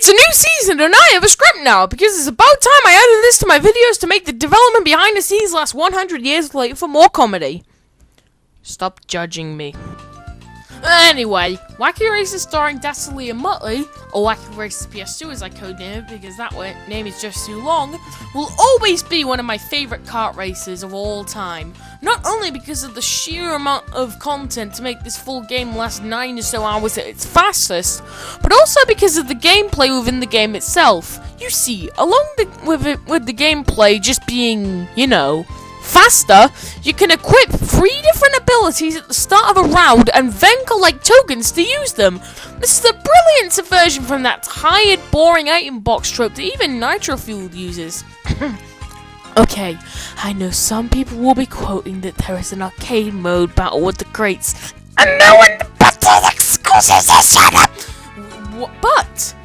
It's a new season and I have a script now, because it's about time I added this to my videos to make the development behind the scenes last 100 years later for more comedy. Stop judging me. Anyway, Wacky Races starring Dastardly and Muttley, or Wacky Races PS2 as I codename it because that name is just too long, will always be one of my favourite kart races of all time. Not only because of the sheer amount of content to make this full game last 9 or so hours at its fastest, but also because of the gameplay within the game itself. You see, along with the gameplay just being, you know, faster, you can equip 3 different abilities at the start of a round and then collect tokens to use them. This is a brilliant subversion from that tired, boring item box trope that even Nitro Fuel uses. Okay, I know some people will be quoting that there is an arcade mode battle with the crates, and no one but the exclusives are shut up! But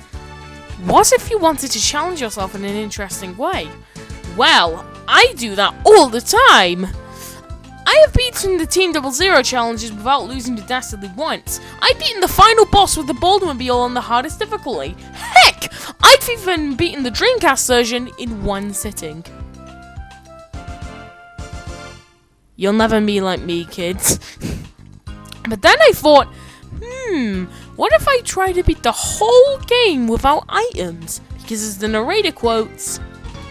what if you wanted to challenge yourself in an interesting way? Well, I do that all the time. I have beaten the Team 00 challenges without losing to Dastardly once. I've beaten the final boss with the Bouldermobile on the hardest difficulty. Heck, I've even beaten the Dreamcast version in one sitting. You'll never be like me, kids. But then I thought, what if I try to beat the whole game without items? Because as the narrator quotes,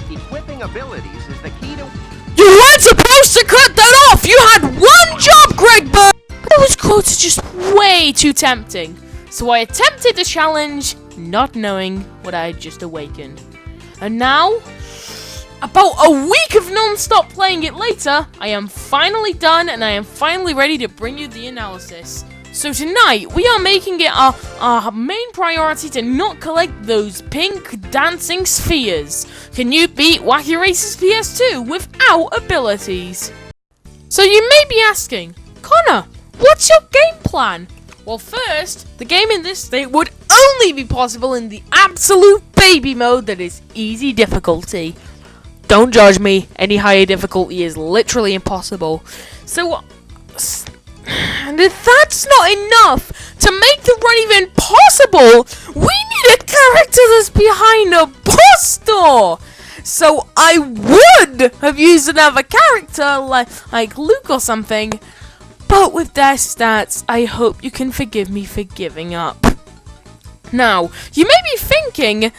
equipping abilities is the key to... "You weren't supposed to cut that off! You had one job, Greg Bird!" But those quotes are just way too tempting. So I attempted the challenge, not knowing what I had just awakened. And now, about a week of non-stop playing it later, I am finally done and I am finally ready to bring you the analysis. So tonight, we are making it our main priority to not collect those pink dancing spheres. Can you beat Wacky Races PS2 without abilities? So you may be asking, Connor, what's your game plan? Well, first, the game in this state would only be possible in the absolute baby mode that is easy difficulty. Don't judge me, any higher difficulty is literally impossible. So, and if that's not enough to make the run even possible, we need a character that's behind a boss door. So I would have used another character like Luke or something, but with their stats, I hope you can forgive me for giving up. Now, you may be thinking,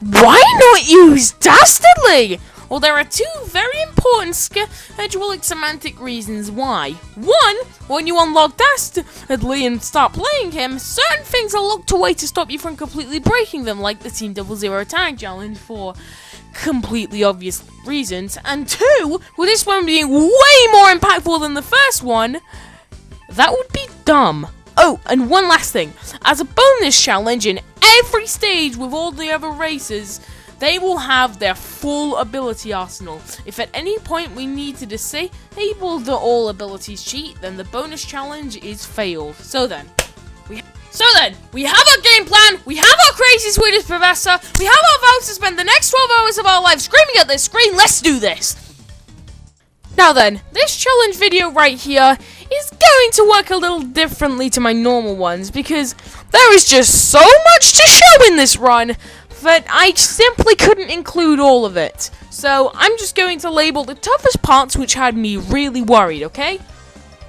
why not use Dastardly? Well, there are 2 very important schedulic semantic reasons why. One, when you unlock Dastardly and start playing him, certain things are locked away to stop you from completely breaking them, like the Team 00 Tag Challenge for completely obvious reasons. And 2, with this one being way more impactful than the first one, that would be dumb. Oh, and one last thing. As a bonus challenge in every stage with all the other races, they will have their full ability arsenal. If at any point we need to disable the all abilities cheat, then the bonus challenge is failed. So then, we have our game plan, we have our crazy Swedish professor, we have our vows to spend the next 12 hours of our lives screaming at this screen. Let's do this! Now then, this challenge video right here is going to work a little differently to my normal ones, because there is just so much to show in this run that I simply couldn't include all of it. So I'm just going to label the toughest parts which had me really worried, okay?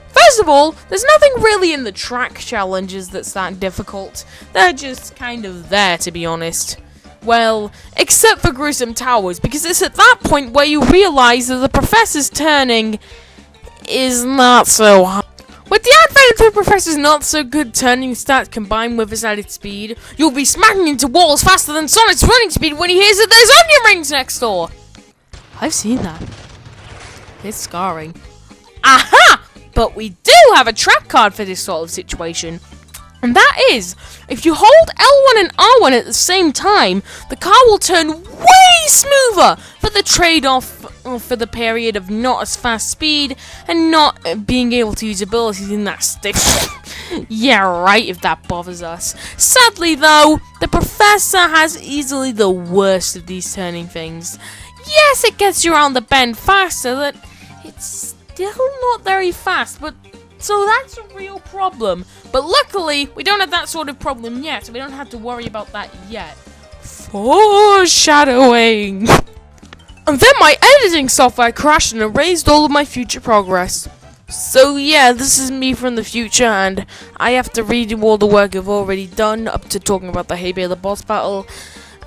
First of all, there's nothing really in the track challenges that's that difficult. They're just kind of there, to be honest. Well, except for Gruesome Towers, because it's at that point where you realize that the professor's turning is not so hard. With the advent of the Professor's not-so-good turning stats combined with his added speed, you'll be smacking into walls faster than Sonic's running speed when he hears that there's onion rings next door! I've seen that. It's scarring. Aha! But we do have a trap card for this sort of situation. And that is, if you hold L1 and R1 at the same time, the car will turn way smoother for the trade-off for the period of not as fast speed and not being able to use abilities in that stick. Yeah, right, if that bothers us. Sadly, though, the Professor has easily the worst of these turning things. Yes, it gets you around the bend faster, but it's still not very fast, but so that's a real problem. But luckily, we don't have that sort of problem yet, so we don't have to worry about that yet. Foreshadowing. And then my editing software crashed and erased all of my future progress. So yeah, this is me from the future, and I have to redo all the work I've already done up to talking about the Hay Baler boss battle,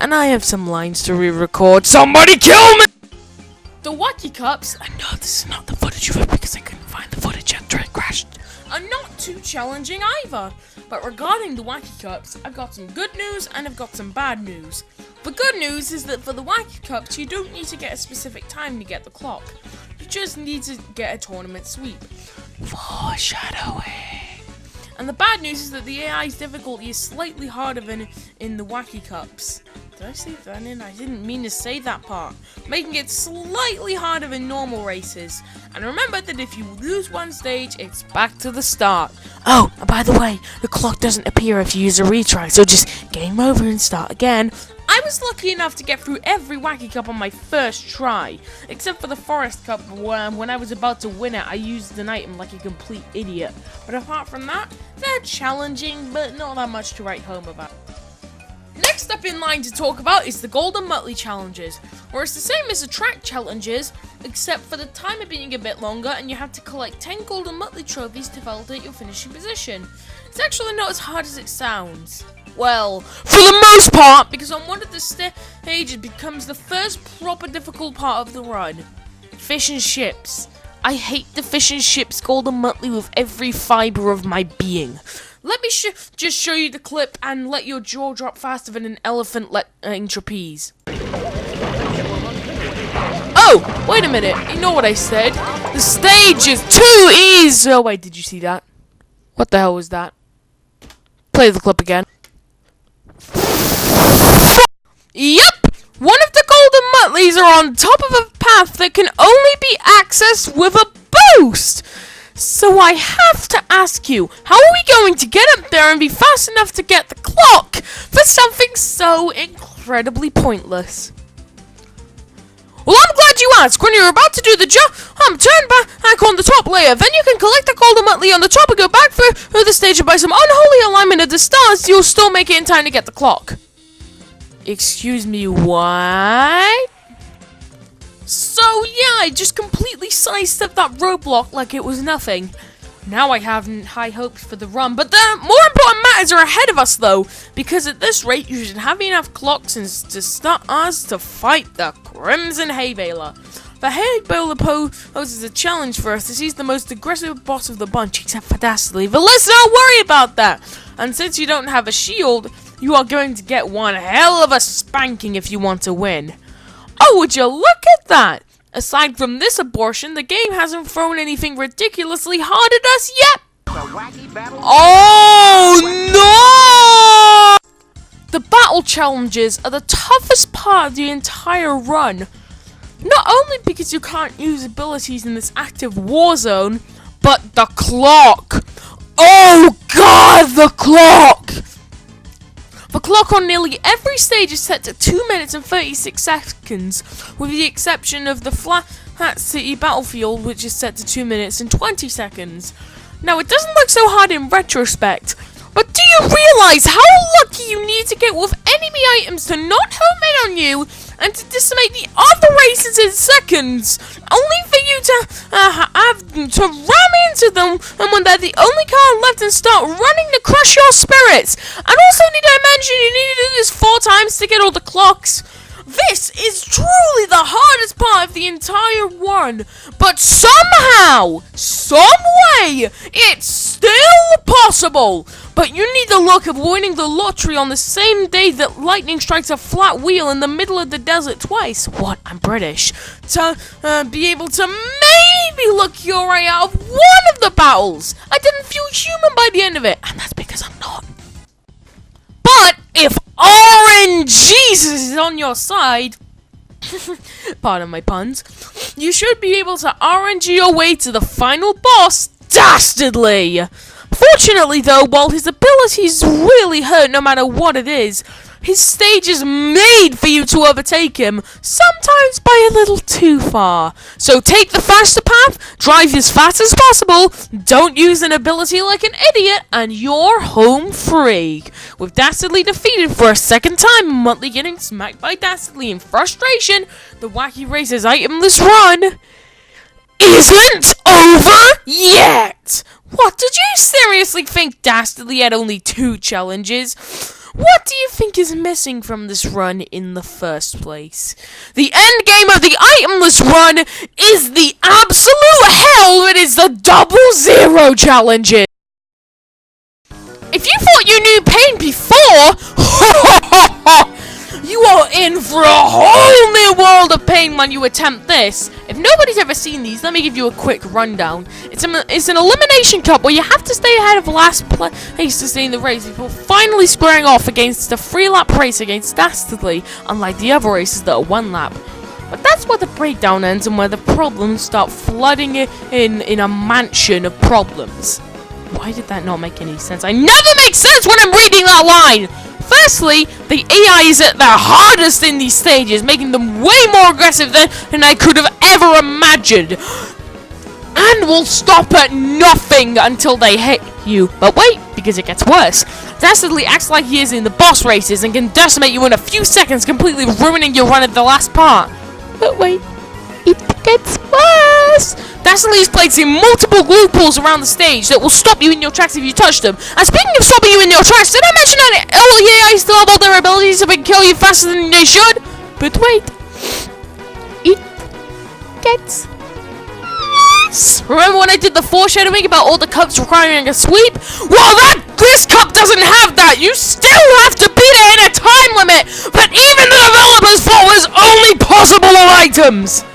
and I have some lines to re-record. Somebody kill me! The Wacky Cups, I know this is not the footage of it because I couldn't find the footage after it crashed, are not too challenging either. But regarding the Wacky Cups, I've got some good news and I've got some bad news. The good news is that for the Wacky Cups, you don't need to get a specific time to get the clock. You just need to get a tournament sweep. Foreshadowing. And the bad news is that the AI's difficulty is slightly harder than in the Wacky Cups. Did I say that in? I didn't mean to say that part. Making it slightly harder than normal races. And remember that if you lose one stage, it's back to the start. Oh, and by the way, the clock doesn't appear if you use a retry, so just game over and start again. I was lucky enough to get through every Wacky Cup on my first try, except for the Forest Cup, where when I was about to win it, I used an item like a complete idiot. But apart from that, they're challenging, but not that much to write home about. Next up in line to talk about is the Golden Muttley challenges, where it's the same as the track challenges, except for the timer being a bit longer and you have to collect 10 Golden Muttley trophies to validate your finishing position. It's actually not as hard as it sounds. Well, for the most part, because on one of the stages it becomes the first proper difficult part of the run. Fish and chips. I hate the fish and chips Golden Muttley with every fibre of my being. Let me just show you the clip and let your jaw drop faster than an elephant letting trapeze. Oh, wait a minute. You know what I said. The stage is too easy. Oh, wait, did you see that? What the hell was that? Play the clip again. Yep! One of the Golden Muttleys are on top of a path that can only be accessed with a boost! So I have to ask you, how are we going to get up there and be fast enough to get the clock for something so incredibly pointless? Well, I'm glad you asked. When you're about to do the jump, turn back on the top layer. Then you can collect the Golden Muttley on the top and go back through the stage, and by some unholy alignment of the stars, you'll still make it in time to get the clock. Excuse me, what? So yeah, I just completely sidestepped that roadblock like it was nothing. Now I have high hopes for the run, but the more important matters are ahead of us though, because at this rate you should have enough clocks to start us to fight the Crimson Hay Baler. The Hay Baler poses a challenge for us as he's the most aggressive boss of the bunch, except for Dastardly. But let's not worry about that! And since you don't have a shield, you are going to get one hell of a spanking if you want to win. Oh, would you look at that! Aside from this abortion, the game hasn't thrown anything ridiculously hard at us yet! Oh no! The battle challenges are the toughest part of the entire run. Not only because you can't use abilities in this active war zone, but the clock! Oh god, the clock! The clock on nearly every stage is set to 2 minutes and 36 seconds, with the exception of the Flat City Battlefield, which is set to 2 minutes and 20 seconds. Now, it doesn't look so hard in retrospect, but do you realize how lucky you need to get with enemy items to not home in on you and to decimate the other races in seconds, only for you to have to ram into them and when they're the only car left and start running to crush your spirits? And also need I mention you need to do this 4 times to get all the clocks. This is truly the hardest part of the entire run, but somehow, some way, it's still possible. But you need the luck of winning the lottery on the same day that lightning strikes a flat wheel in the middle of the desert twice. What? I'm British. To be able to maybe look your way out of one of the battles. I didn't feel human by the end of it, and that's because I'm not. But if RNG is on your side, pardon my puns, you should be able to RNG your way to the final boss, Dastardly! Fortunately though, while his abilities really hurt no matter what it is, his stage is made for you to overtake him, sometimes by a little too far. So take the faster path, drive as fast as possible, don't use an ability like an idiot, and you're home free. With Dastardly defeated for a second time and Muttley getting smacked by Dastardly in frustration, the Wacky Racer's itemless run isn't over yet! What, did you seriously think Dastardly had only 2 challenges? What do you think is missing from this run in the first place? The end game of the itemless run is the absolute hell that is the 000 challenges! If you thought you knew pain before, you are in for a whole new world of pain when you attempt this. If nobody's ever seen these, let me give you a quick rundown. It's an elimination cup where you have to stay ahead of last place to stay in the race before finally squaring off against a 3-lap race against Dastardly, unlike the other races that are 1 lap. But that's where the breakdown ends and where the problems start flooding in a mansion of problems. Why did that not make any sense? I never make sense when I'm reading that line! Firstly, the AI is at their hardest in these stages, making them way more aggressive than I could have ever imagined. And will stop at nothing until they hit you. But wait, because it gets worse. Dastardly acts like he is in the boss races and can decimate you in a few seconds, completely ruining your run at the last part. But wait, it gets worse. Dastardly is placing multiple loopholes around the stage that will stop you in your tracks if you touch them. And speaking of stopping you in your tracks, did I mention that all the AI still have all their abilities so they can kill you faster than they should? But wait, it gets worse. Remember when I did the foreshadowing about all the cups requiring a sweep? Well, this cup doesn't have that. You still have to beat it in a time limit that even the developers thought was only possible on items.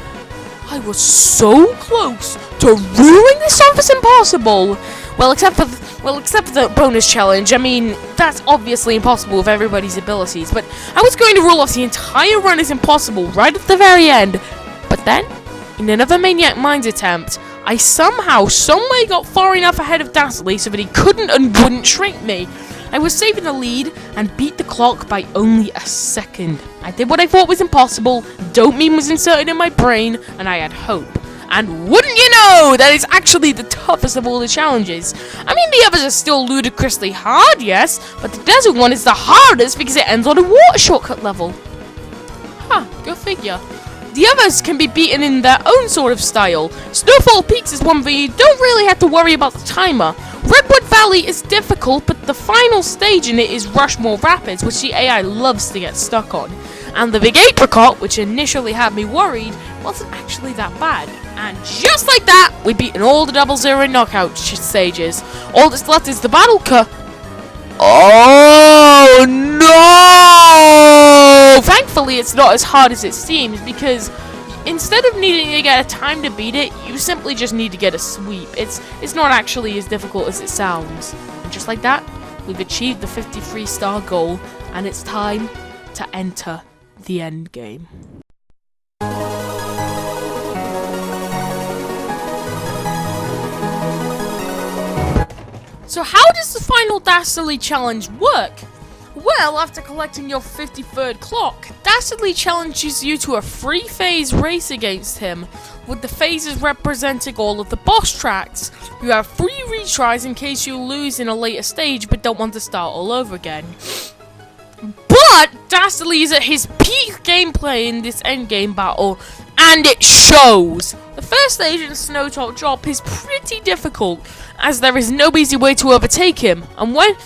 I was so close to ruling this off as impossible. Well, except for the bonus challenge. I mean, that's obviously impossible with everybody's abilities. But I was going to rule off the entire run as impossible right at the very end. But then, in another Maniac Minds attempt, I somehow, someway got far enough ahead of Dastardly so that he couldn't and wouldn't shrink me. I was saving the lead and beat the clock by only a second. I did what I thought was impossible, dopamine was inserted in my brain, and I had hope. And wouldn't you know, that is actually the toughest of all the challenges. I mean, the others are still ludicrously hard, yes, but the desert one is the hardest because it ends on a water shortcut level. Huh, go figure. The others can be beaten in their own sort of style. Snowfall Peaks is one where you don't really have to worry about the timer. Redwood Valley is difficult, but the final stage in it is Rushmore Rapids, which the AI loves to get stuck on. And the Big Apricot, which initially had me worried, wasn't actually that bad. And just like that, we've beaten all the 000 knockout stages. All that's left is the Battle Cup. Oh no! Thankfully, it's not as hard as it seems, because instead of needing to get a time to beat it, you simply just need to get a sweep. It's not actually as difficult as it sounds. And just like that, we've achieved the 53-star goal, and it's time to enter the end game. So how does the final Dastardly challenge work? Well, after collecting your 53rd clock, Dastardly challenges you to a 3-phase race against him, with the phases representing all of the boss tracks. You have 3 retries in case you lose in a later stage but don't want to start all over again. But Dastardly is at his peak gameplay in this endgame battle, and it shows! The first stage in Snowtop Drop is pretty difficult, as there is no easy way to overtake him, and when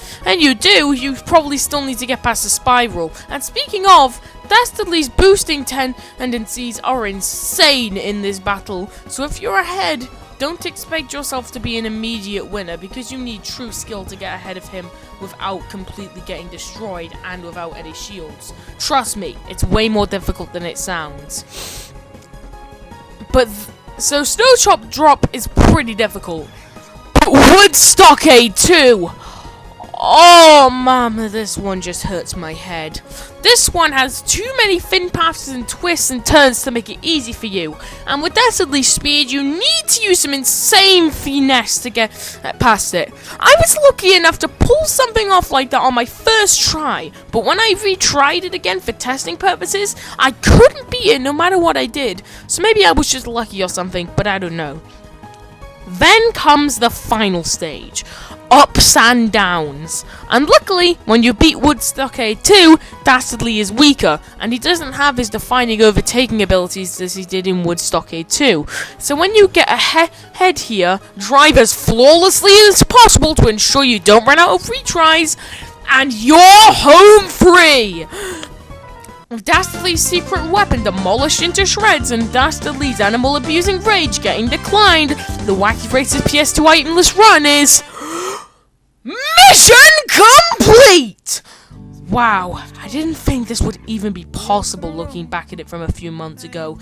you do, you probably still need to get past the spiral. And speaking of, Dastardly's boosting tendencies are insane in this battle, so if you're ahead, don't expect yourself to be an immediate winner, because you need true skill to get ahead of him without completely getting destroyed and without any shields. Trust me, it's way more difficult than it sounds. But, so Snowtop Drop is pretty difficult. But Wood Stockade too! Oh Oh, mama, this one just hurts my head. This one has too many thin paths and twists and turns to make it easy for you. And with dastardly speed, you need to use some insane finesse to get past it. I was lucky enough to pull something off like that on my first try, but when I retried it again for testing purposes, I couldn't beat it no matter what I did. So maybe I was just lucky or something, but I don't know. Then comes the final stage, ups and downs. And luckily, when you beat Wood Stockade 2, Dastardly is weaker, and he doesn't have his defining overtaking abilities as he did in Wood Stockade 2. So when you get ahead here, drive as flawlessly as possible to ensure you don't run out of retries, and you're home free! Dastardly's secret weapon demolished into shreds and Dastardly's animal-abusing rage getting declined, the Wacky Races PS2 itemless run is... Mission complete! Wow, I didn't think this would even be possible looking back at it from a few months ago.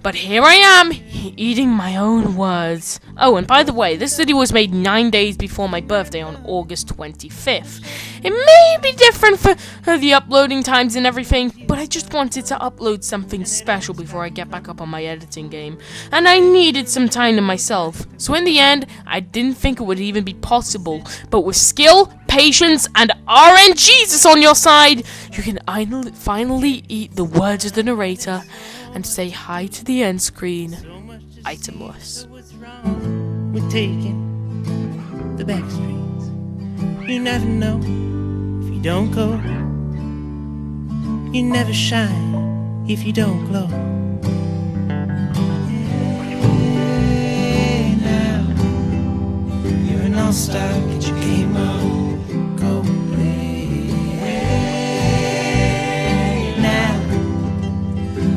But here I am, eating my own words. Oh, and by the way, this video was made 9 days before my birthday on August 25th. It may be different for the uploading times and everything, but I just wanted to upload something special before I get back up on my editing game. And I needed some time to myself. So in the end, I didn't think it would even be possible. But with skill, patience, and RNGesus on your side, you can finally eat the words of the narrator and say hi to the end screen, itemless. We're taking the back streets. You never know if you don't go. You never shine if you don't glow. Hey, now you're an all-star, get your game on, go play. Hey, now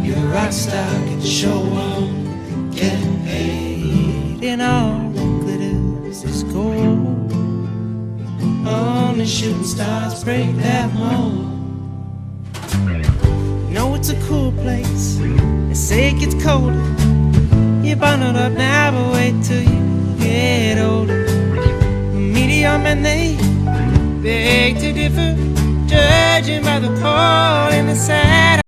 you're a rock star, get your show on, get paid. And all that glitters is gold. Only shooting stars break that mold. Know it's a cool place. They say it gets colder. You're bundled up now, but wait till you get older. Meteor men, they beg to differ, judging by the cold and the sad